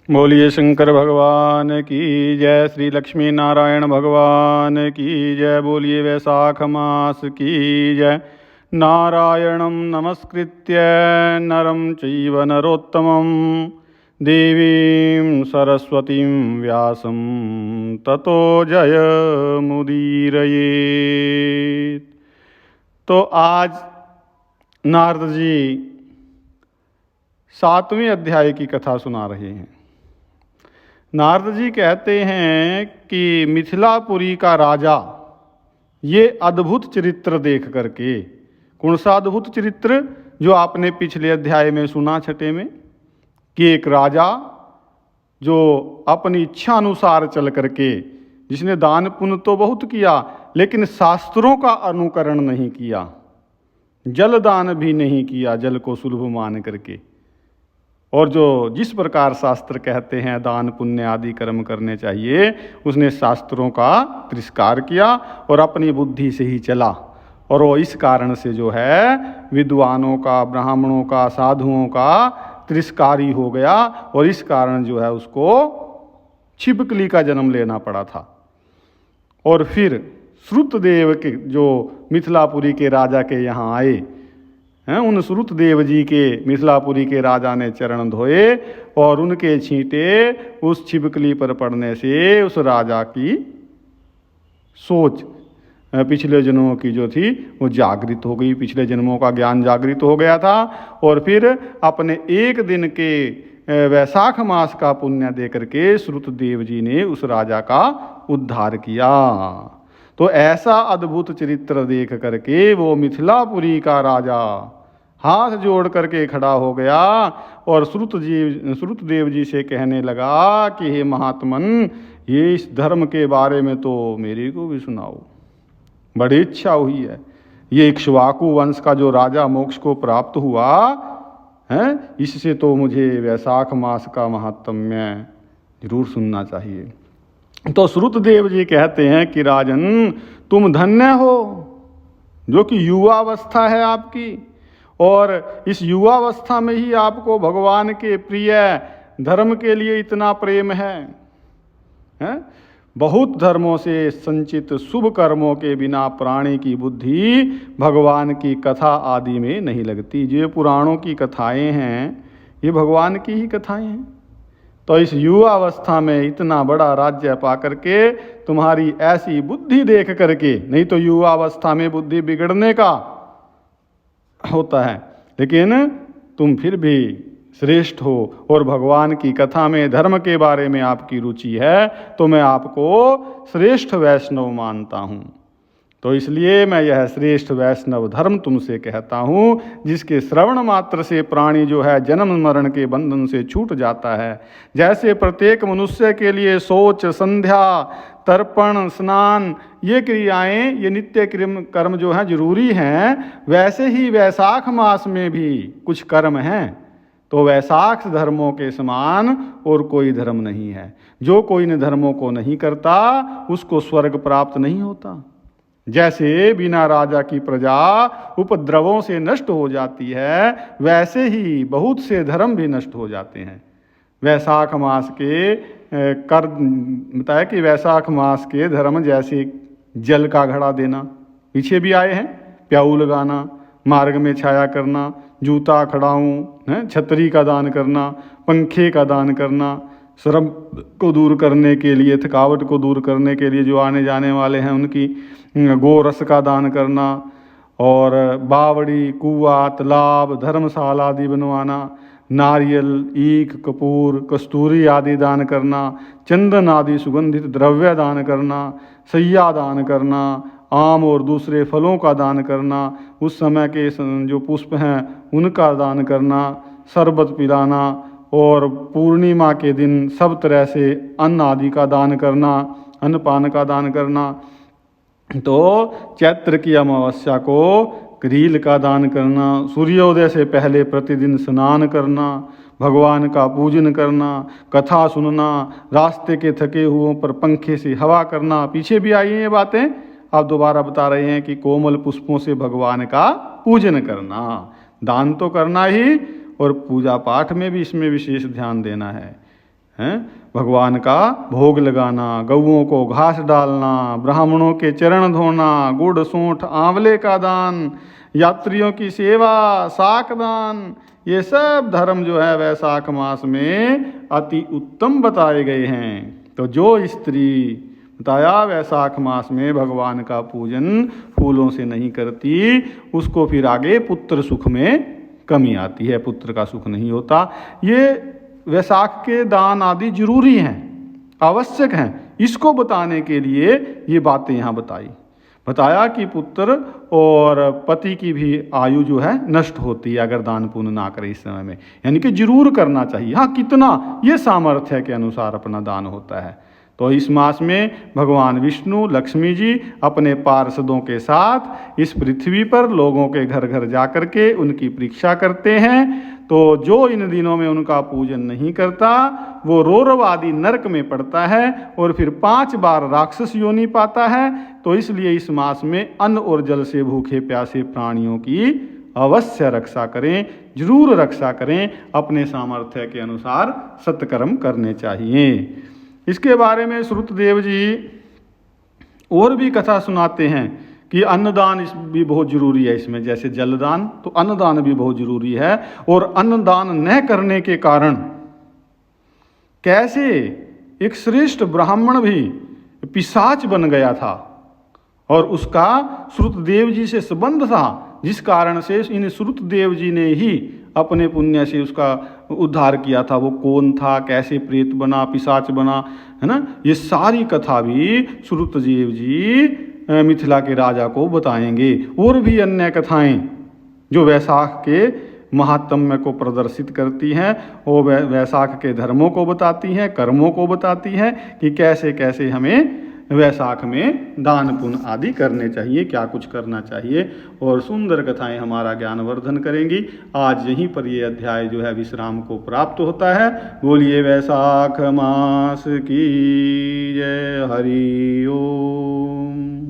बोलिए शंकर भगवान की जय, श्री लक्ष्मी नारायण भगवान की जय। बोलिए वैशाख मास की जय। नारायणं नमस्कृत्य नरं चैव नरोत्तमं देवीं सरस्वतीं व्यासं ततो जयमुदीरयेत्। तो आज नारद जी 7वें अध्याय की कथा सुना रहे हैं। नारद जी कहते हैं कि मिथिलापुरी का राजा ये अद्भुत चरित्र देख करके, कौन सा अद्भुत चरित्र? जो आपने पिछले अध्याय में सुना छठे में, कि एक राजा जो अपनी इच्छा अनुसार चल करके, जिसने दान पुण्य तो बहुत किया लेकिन शास्त्रों का अनुकरण नहीं किया, जल दान भी नहीं किया, जल को सुलभ मान करके, और जो जिस प्रकार शास्त्र कहते हैं दान पुण्य आदि कर्म करने चाहिए, उसने शास्त्रों का तिरस्कार किया और अपनी बुद्धि से ही चला। और वो इस कारण से जो है विद्वानों का, ब्राह्मणों का, साधुओं का तिरस्कारी हो गया, और इस कारण जो है उसको छिपकली का जन्म लेना पड़ा था। और फिर श्रुतदेव के, जो मिथिलापुरी के राजा के यहाँ आए हैं, उन श्रुतदेव जी के, मिथिलापुरी के राजा ने चरण धोए और उनके छींटे उस छिपकली पर पड़ने से उस राजा की सोच पिछले जन्मों की जो थी वो जागृत हो गई, पिछले जन्मों का ज्ञान जागृत हो गया था। और फिर अपने एक दिन के वैशाख मास का पुण्य दे करके श्रुतदेव जी ने उस राजा का उद्धार किया। तो ऐसा अद्भुत चरित्र देख करके वो मिथिलापुरी का राजा हाथ जोड़ करके खड़ा हो गया और श्रुतदेव जी से कहने लगा कि हे महात्मन, ये इस धर्म के बारे में तो मेरे को भी सुनाओ, बड़ी इच्छा हुई है। ये इक्ष्वाकु वंश का जो राजा मोक्ष को प्राप्त हुआ है, इससे तो मुझे वैशाख मास का महात्म्य जरूर सुनना चाहिए। तो श्रुतदेव जी कहते हैं कि राजन, तुम धन्य हो जो कि युवावस्था है आपकी, और इस युवावस्था में ही आपको भगवान के प्रिय धर्म के लिए इतना प्रेम है? बहुत धर्मों से संचित शुभ कर्मों के बिना प्राणी की बुद्धि भगवान की कथा आदि में नहीं लगती। जो पुराणों की कथाएं हैं ये भगवान की ही कथाएं हैं। तो इस युवावस्था में इतना बड़ा राज्य पा करके, तुम्हारी ऐसी बुद्धि देख करके, नहीं तो युवावस्था में बुद्धि बिगड़ने का होता है, लेकिन तुम फिर भी श्रेष्ठ हो और भगवान की कथा में, धर्म के बारे में आपकी रुचि है, तो मैं आपको श्रेष्ठ वैष्णव मानता हूँ। तो इसलिए मैं यह श्रेष्ठ वैष्णव धर्म तुमसे कहता हूँ, जिसके श्रवण मात्र से प्राणी जो है जन्म मरण के बंधन से छूट जाता है। जैसे प्रत्येक मनुष्य के लिए शौच, संध्या, तर्पण, स्नान, ये क्रियाएं, ये नित्य कर्म जो हैं जरूरी हैं, वैसे ही वैशाख मास में भी कुछ कर्म हैं। तो वैशाख धर्मों के समान और कोई धर्म नहीं है। जो कोई इन धर्मों को नहीं करता उसको स्वर्ग प्राप्त नहीं होता। जैसे बिना राजा की प्रजा उपद्रवों से नष्ट हो जाती है, वैसे ही बहुत से धर्म भी नष्ट हो जाते हैं। वैशाख मास के कर बताया कि वैशाख मास के धर्म जैसे जल का घड़ा देना, पीछे भी आए हैं, प्याऊ लगाना, मार्ग में छाया करना, जूता खड़ाऊं, छतरी का दान करना, पंखे का दान करना, श्रम को दूर करने के लिए, थकावट को दूर करने के लिए जो आने जाने वाले हैं उनकी गोरस का दान करना, और बावड़ी, कुआ, तालाब, धर्मशाला आदि बनवाना, नारियल, ईख, कपूर, कस्तूरी आदि दान करना, चंदन आदि सुगंधित द्रव्य दान करना, सैया दान करना, आम और दूसरे फलों का दान करना, उस समय के जो पुष्प हैं उनका दान करना, शरबत पिलाना, और पूर्णिमा के दिन सब तरह से अन्न आदि का दान करना, अन्नपान का दान करना। तो चैत्र की अमावस्या को करील का दान करना, सूर्योदय से पहले प्रतिदिन स्नान करना, भगवान का पूजन करना, कथा सुनना, रास्ते के थके हुओं पर पंखे से हवा करना। पीछे भी आई हैं ये बातें, आप दोबारा बता रहे हैं कि कोमल पुष्पों से भगवान का पूजन करना, दान तो करना ही, और पूजा पाठ में भी इसमें विशेष ध्यान देना है। हैं, भगवान का भोग लगाना, गौओं को घास डालना, ब्राह्मणों के चरण धोना, गुड़ सूंठ आंवले का दान, यात्रियों की सेवा, शाक दान, ये सब धर्म जो है वैशाख मास में अति उत्तम बताए गए हैं। तो जो स्त्री बताया वैशाख मास में भगवान का पूजन फूलों से नहीं करती, उसको फिर आगे पुत्र सुख में कमी आती है, पुत्र का सुख नहीं होता। ये वैशाख के दान आदि जरूरी हैं, आवश्यक हैं। इसको बताने के लिए ये बातें यहाँ बताया कि पुत्र और पति की भी आयु जो है नष्ट होती है अगर दान पुण्य ना करे इस समय में, यानी कि जरूर करना चाहिए। हाँ, कितना ये सामर्थ्य के अनुसार अपना दान होता है। तो इस मास में भगवान विष्णु लक्ष्मी जी अपने पार्षदों के साथ इस पृथ्वी पर लोगों के घर घर जाकर के उनकी परीक्षा करते हैं। तो जो इन दिनों में उनका पूजन नहीं करता वो रौरव आदि नरक में पड़ता है और फिर 5 बार राक्षस योनि पाता है। तो इसलिए इस मास में अन्न और जल से भूखे प्यासे प्राणियों की अवश्य रक्षा करें, जरूर रक्षा करें। अपने सामर्थ्य के अनुसार सत्कर्म करने चाहिए। इसके बारे में श्रुतदेव जी और भी कथा सुनाते हैं कि अन्नदान भी बहुत जरूरी है इसमें, जैसे जलदान, तो अन्नदान भी बहुत जरूरी है। और अन्नदान न करने के कारण कैसे एक श्रेष्ठ ब्राह्मण भी पिशाच बन गया था और उसका श्रुतदेव जी से संबंध था, जिस कारण से इन श्रुतदेव जी ने ही अपने पुण्य से उसका उद्धार किया था। वो कौन था, कैसे प्रेत बना, पिशाच बना, है ना, ये सारी कथा भी श्रुतदेव जी मिथिला के राजा को बताएंगे। और भी अन्य कथाएं जो वैशाख के महात्म्य को प्रदर्शित करती हैं, वो वैशाख के धर्मों को बताती हैं, कर्मों को बताती हैं कि कैसे कैसे हमें वैशाख में दान पुण्य आदि करने चाहिए, क्या कुछ करना चाहिए। और सुंदर कथाएं हमारा ज्ञानवर्धन करेंगी। आज यहीं पर ये अध्याय जो है विश्राम को प्राप्त होता है। बोलिए वैशाख मास की जय। हरि ओम।